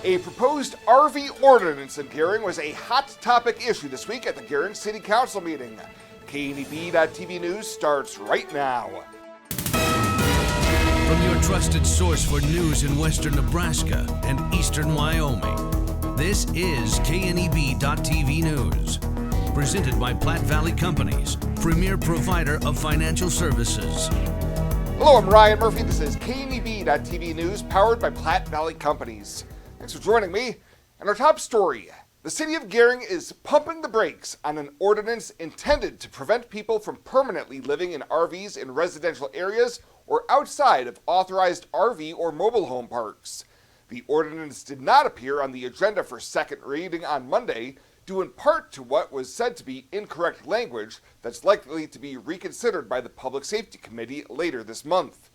A proposed RV ordinance in Gering was a hot topic issue this week at the Gering City Council meeting. KNEB.TV News starts right now. From your trusted source for news in western Nebraska and eastern Wyoming, this is KNEB.TV News. Presented by Platte Valley Companies, premier provider of financial services. Hello, I'm Ryan Murphy. This is KNEB.TV News, powered by Platte Valley Companies. Thanks for joining me. And our top story, the city of Gering is pumping the brakes on an ordinance intended to prevent people from permanently living in RVs in residential areas or outside of authorized RV or mobile home parks. The ordinance did not appear on the agenda for second reading on Monday, due in part to what was said to be incorrect language that's likely to be reconsidered by the Public Safety Committee later this month.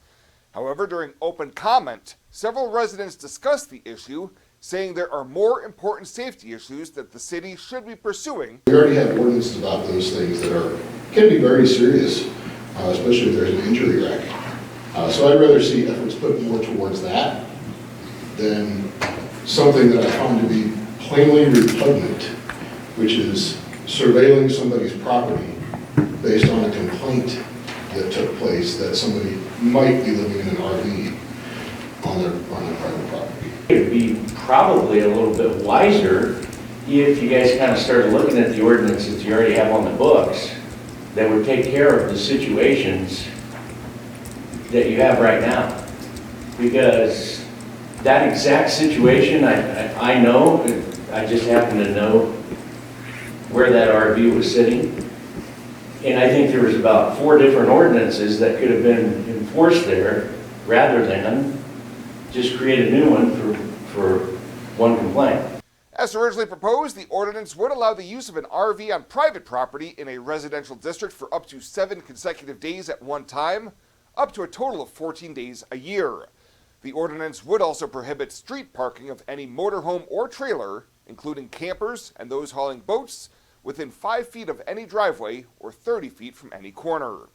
However, during open comment, several residents discussed the issue, saying there are more important safety issues that the city should be pursuing. We already have ordinances about those things that can be very serious, especially if there's an injury wreck. So I'd rather see efforts put more towards that than something that I found to be plainly repugnant, which is surveilling somebody's property based on a complaint that took place that somebody might be living in an RV on their private property. It would be probably a little bit wiser if you guys kind of started looking at the ordinances you already have on the books that would take care of the situations that you have right now. Because that exact situation, I know, I just happen to know where that RV was sitting. And I think there was about 4 different ordinances that could have been enforced there rather than just create a new one for one complaint. As originally proposed, the ordinance would allow the use of an RV on private property in a residential district for up to 7 consecutive days at one time, up to a total of 14 days a year. The ordinance would also prohibit street parking of any motorhome or trailer, including campers and those hauling boats, within 5 feet of any driveway or 30 feet from any corner.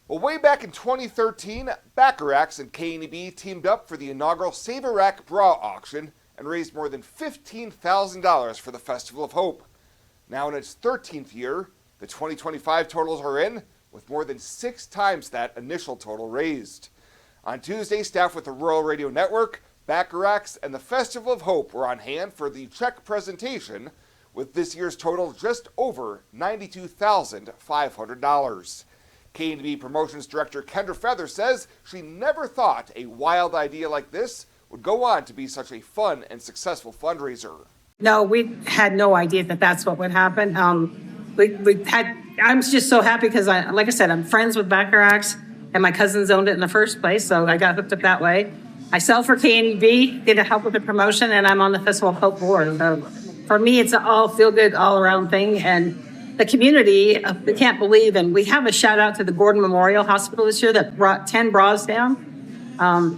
Well, way back in 2013, Bacharachs and KNEB teamed up for the inaugural Save Iraq Bra auction and raised more than $15,000 for the Festival of Hope. Now in its 13th year, the 2025 totals are in, with more than 6 times that initial total raised. On Tuesday, staff with the Rural Radio Network, Bacharachs, and the Festival of Hope were on hand for the check presentation, with this year's total just over $92,500. KNB Promotions Director Kendra Feather says she never thought a wild idea like this would go on to be such a fun and successful fundraiser. No, we had no idea that that's what would happen. I'm just so happy because, like I said, I'm friends with Bacharachs, and my cousins owned it in the first place, so I got hooked up that way. I sell for KNB, get to help with the promotion, and I'm on the Festival of Hope board. So for me, it's an all feel-good, all-around thing, and the community, we can't believe, and we have a shout-out to the Gordon Memorial Hospital this year that brought 10 bras down.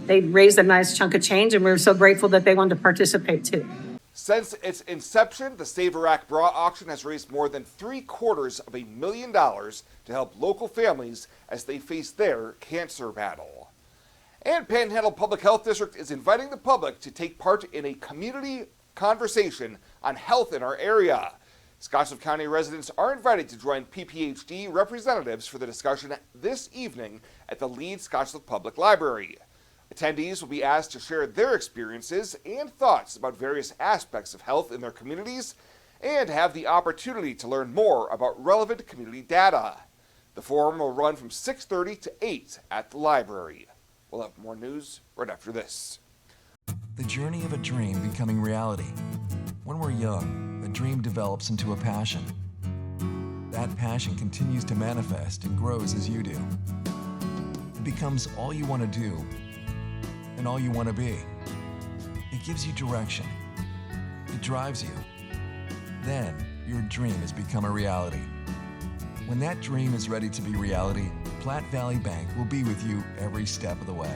They raised a nice chunk of change, and we were so grateful that they wanted to participate, too. Since its inception, the Save Iraq Bra auction has raised more than $750,000 to help local families as they face their cancer battle. And Panhandle Public Health District is inviting the public to take part in a community conversation on health in our area. Scottsbluff County residents are invited to join PPHD representatives for the discussion this evening at the Leeds Scottsbluff Public Library. Attendees will be asked to share their experiences and thoughts about various aspects of health in their communities and have the opportunity to learn more about relevant community data. The forum will run from 6:30 to 8 at the library. We'll have more news right after this. The journey of a dream becoming reality. When we're young, a dream develops into a passion. That passion continues to manifest and grows as you do. It becomes all you want to do and all you want to be. It gives you direction. It drives you. Then your dream has become a reality. When that dream is ready to be reality, Platte Valley Bank will be with you every step of the way.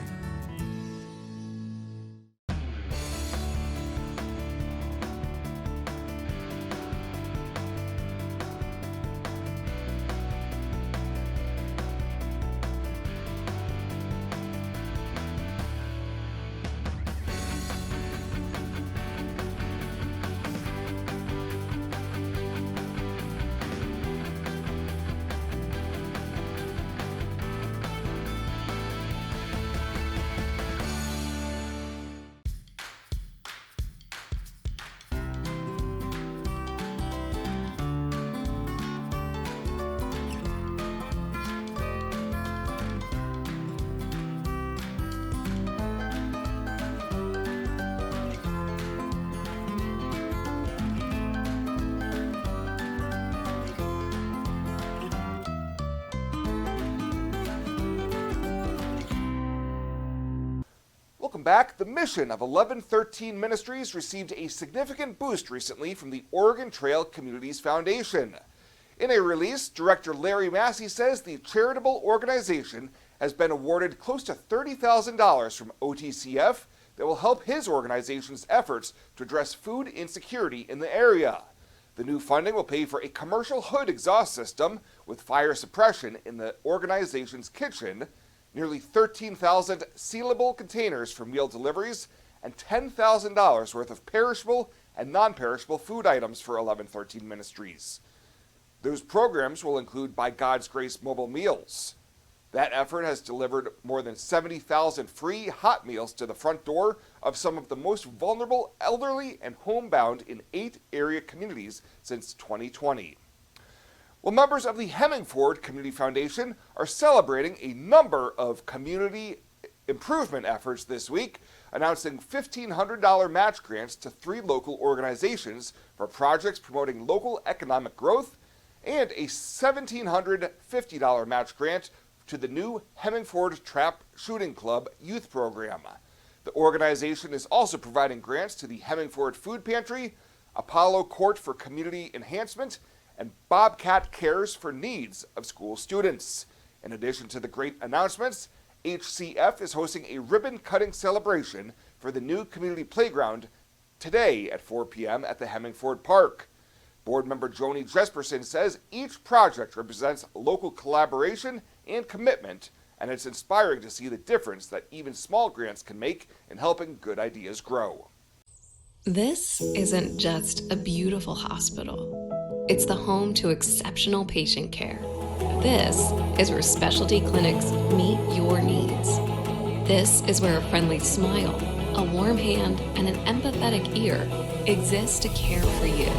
Welcome back. The mission of 1113 Ministries received a significant boost recently from the Oregon Trail Communities Foundation. In a release, Director Larry Massey says the charitable organization has been awarded close to $30,000 from OTCF that will help his organization's efforts to address food insecurity in the area. The new funding will pay for a commercial hood exhaust system with fire suppression in the organization's kitchen, nearly 13,000 sealable containers for meal deliveries, and $10,000 worth of perishable and non-perishable food items for 1113 Ministries. Those programs will include By God's Grace mobile meals. That effort has delivered more than 70,000 free hot meals to the front door of some of the most vulnerable elderly and homebound in 8 area communities since 2020. Well, members of the Hemingford Community Foundation are celebrating a number of community improvement efforts this week, announcing $1,500 match grants to 3 local organizations for projects promoting local economic growth, and a $1,750 match grant to the new Hemingford Trap Shooting Club youth program. The organization is also providing grants to the Hemingford Food Pantry, Apollo Court for Community Enhancement, and Bobcat Cares for needs of school students. In addition to the great announcements, HCF is hosting a ribbon-cutting celebration for the new community playground today at 4 p.m. at the Hemingford Park. Board member Joni Jesperson says each project represents local collaboration and commitment, and it's inspiring to see the difference that even small grants can make in helping good ideas grow. This isn't just a beautiful hospital. It's the home to exceptional patient care. This is where specialty clinics meet your needs. This is where a friendly smile, a warm hand, and an empathetic ear exist to care for you.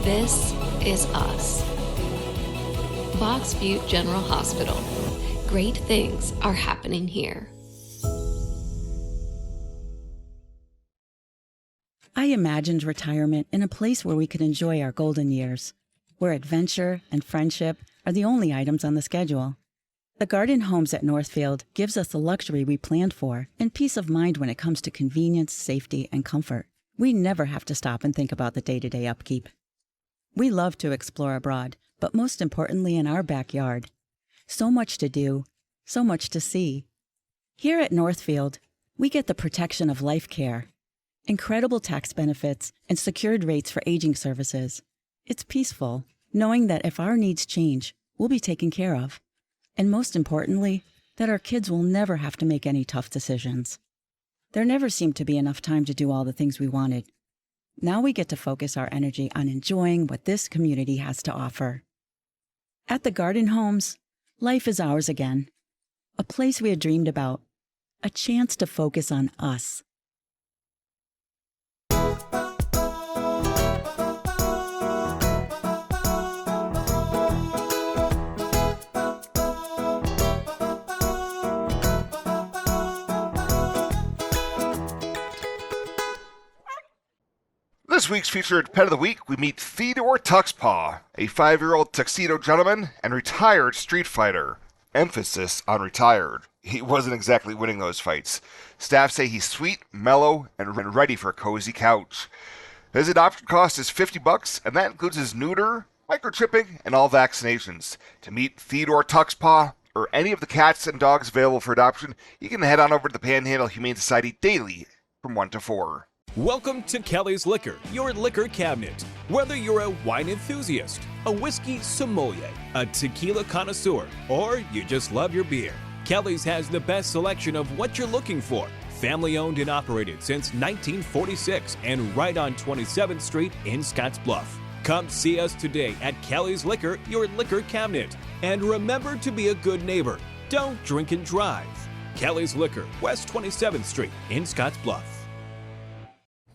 This is us. Box Butte General Hospital. Great things are happening here. I imagined retirement in a place where we could enjoy our golden years, where adventure and friendship are the only items on the schedule. The Garden Homes at Northfield gives us the luxury we planned for and peace of mind when it comes to convenience, safety, and comfort. We never have to stop and think about the day-to-day upkeep. We love to explore abroad, but most importantly in our backyard. So much to do, so much to see. Here at Northfield, we get the protection of life care, incredible tax benefits, and secured rates for aging services. It's peaceful, knowing that if our needs change, we'll be taken care of. And most importantly, that our kids will never have to make any tough decisions. There never seemed to be enough time to do all the things we wanted. Now we get to focus our energy on enjoying what this community has to offer. At the Garden Homes, life is ours again. A place we had dreamed about. A chance to focus on us. This week's featured Pet of the Week, we meet Theodore Tuxpaw, a 5-year-old tuxedo gentleman and retired street fighter. Emphasis on retired. He wasn't exactly winning those fights. Staff say he's sweet, mellow, and ready for a cozy couch. His adoption cost is $50, and that includes his neuter, microchipping, and all vaccinations. To meet Theodore Tuxpaw, or any of the cats and dogs available for adoption, you can head on over to the Panhandle Humane Society daily from 1 to 4. Welcome to Kelly's Liquor, your liquor cabinet. Whether you're a wine enthusiast, a whiskey sommelier, a tequila connoisseur, or you just love your beer, Kelly's has the best selection of what you're looking for. Family owned and operated since 1946 and right on 27th Street in Scottsbluff. Come see us today at Kelly's Liquor, your liquor cabinet. And remember to be a good neighbor. Don't drink and drive. Kelly's Liquor, West 27th Street in Scottsbluff.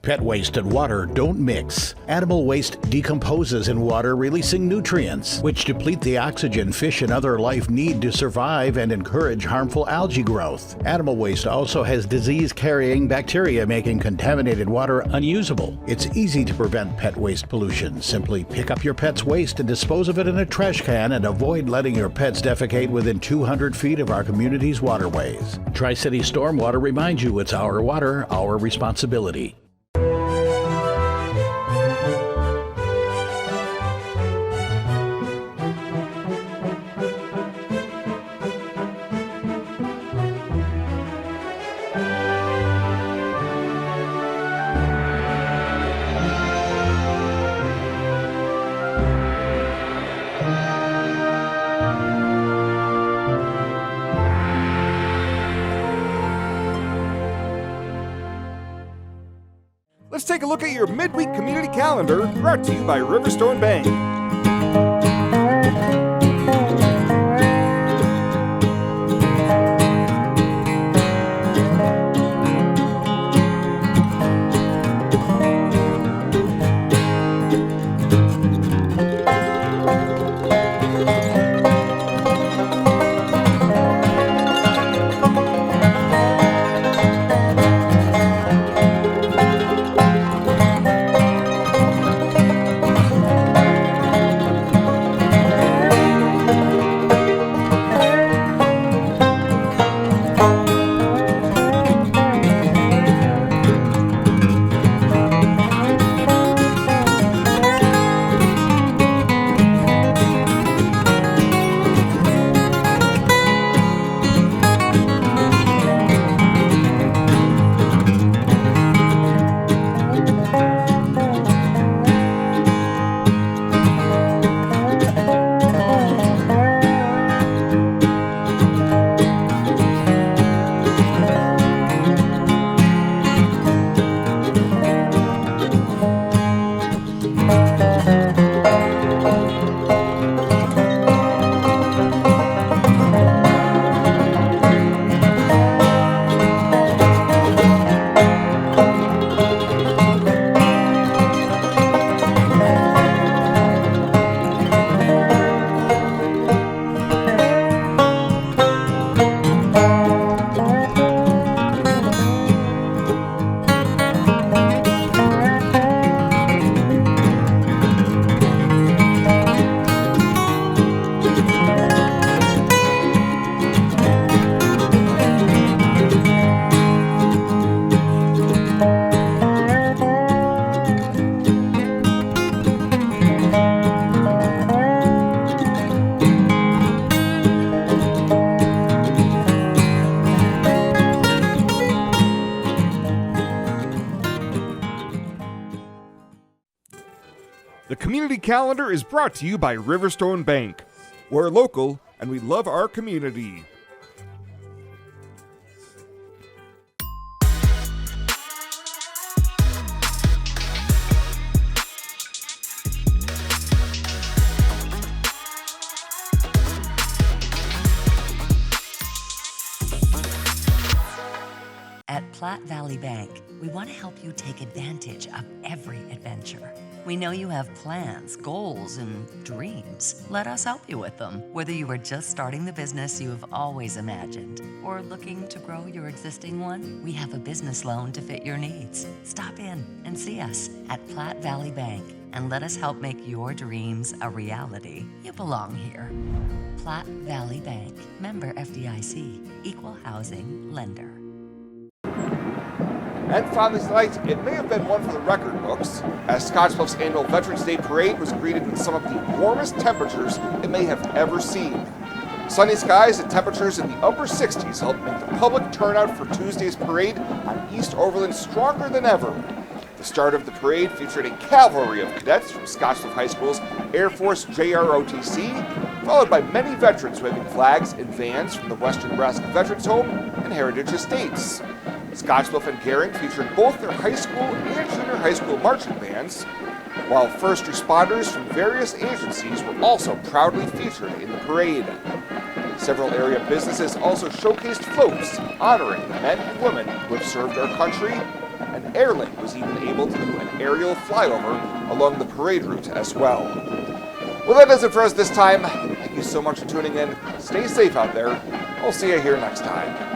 Pet waste and water don't mix. Animal waste decomposes in water, releasing nutrients, which deplete the oxygen fish and other life need to survive and encourage harmful algae growth. Animal waste also has disease-carrying bacteria, making contaminated water unusable. It's easy to prevent pet waste pollution. Simply pick up your pet's waste and dispose of it in a trash can, and avoid letting your pets defecate within 200 feet of our community's waterways. Tri-City Stormwater reminds you it's our water, our responsibility. Let's take a look at your midweek community calendar, brought to you by Riverstone Bank. The community calendar is brought to you by Riverstone Bank. We're local and we love our community. At Platte Valley Bank, we want to help you take advantage of every adventure. We know you have plans, goals, and dreams. Let us help you with them. Whether you are just starting the business you have always imagined or looking to grow your existing one, we have a business loan to fit your needs. Stop in and see us at Platte Valley Bank and let us help make your dreams a reality. You belong here. Platte Valley Bank, member FDIC, equal housing lender. And finally tonight, it may have been one for the record books, as Scottsbluff's annual Veterans Day Parade was greeted with some of the warmest temperatures it may have ever seen. Sunny skies and temperatures in the upper 60s helped make the public turnout for Tuesday's parade on East Overland stronger than ever. The start of the parade featured a cavalry of cadets from Scottsbluff High School's Air Force JROTC, followed by many veterans waving flags in vans from the Western Nebraska Veterans Home and Heritage Estates. Scottsbluff and Gering featured both their high school and junior high school marching bands, while first responders from various agencies were also proudly featured in the parade. Several area businesses also showcased floats honoring the men and women who have served our country An airlink was even able to do an aerial flyover along the parade route as well. Well, that does it for us this time. Thank you so much for tuning in. Stay safe out there. I'll see you here next time.